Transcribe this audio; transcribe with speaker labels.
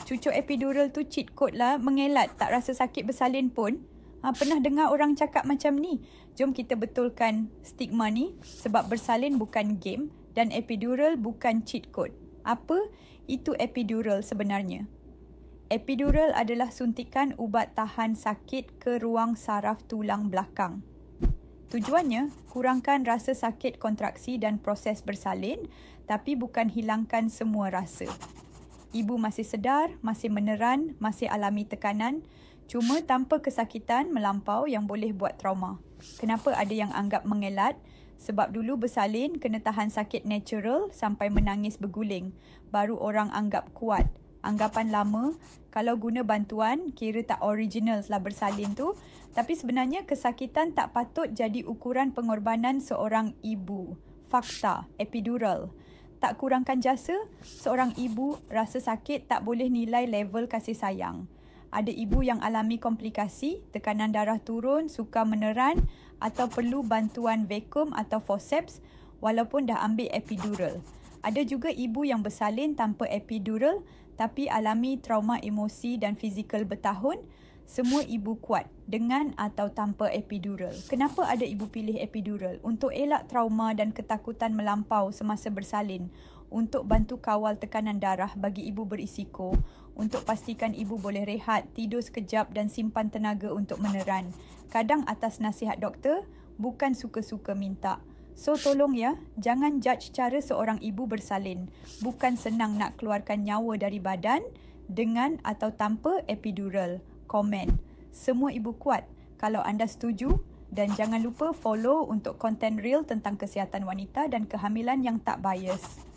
Speaker 1: cucuk epidural tu cheat code lah, mengelat, tak rasa sakit bersalin pun. Pernah dengar orang cakap macam ni? Jom kita betulkan stigma ni, sebab bersalin bukan game dan epidural bukan cheat code. Apa itu epidural sebenarnya? Epidural adalah suntikan ubat tahan sakit ke ruang saraf tulang belakang. Tujuannya, kurangkan rasa sakit kontraksi dan proses bersalin, tapi bukan hilangkan semua rasa. Ibu masih sedar, masih meneran, masih alami tekanan, cuma tanpa kesakitan melampau yang boleh buat trauma. Kenapa ada yang anggap mengelat? Sebab dulu bersalin kena tahan sakit natural sampai menangis berguling. Baru orang anggap kuat. Anggapan lama, kalau guna bantuan, kira tak original lah bersalin tu. Tapi sebenarnya kesakitan tak patut jadi ukuran pengorbanan seorang ibu. Fakta, epidural. Tak kurangkan jasa, seorang ibu rasa sakit tak boleh nilai level kasih sayang. Ada ibu yang alami komplikasi, tekanan darah turun, sukar meneran atau perlu bantuan vakum atau forceps walaupun dah ambil epidural. Ada juga ibu yang bersalin tanpa epidural tapi alami trauma emosi dan fizikal bertahun. Semua ibu kuat dengan atau tanpa epidural. Kenapa ada ibu pilih epidural? Untuk elak trauma dan ketakutan melampau semasa bersalin. Untuk bantu kawal tekanan darah bagi ibu berisiko. Untuk pastikan ibu boleh rehat, tidur sekejap dan simpan tenaga untuk meneran. Kadang atas nasihat doktor, bukan suka-suka minta. So tolong ya, jangan judge cara seorang ibu bersalin. Bukan senang nak keluarkan nyawa dari badan dengan atau tanpa epidural. Komen. Semua ibu kuat kalau anda setuju, dan jangan lupa follow untuk konten real tentang kesihatan wanita dan kehamilan yang tak bias.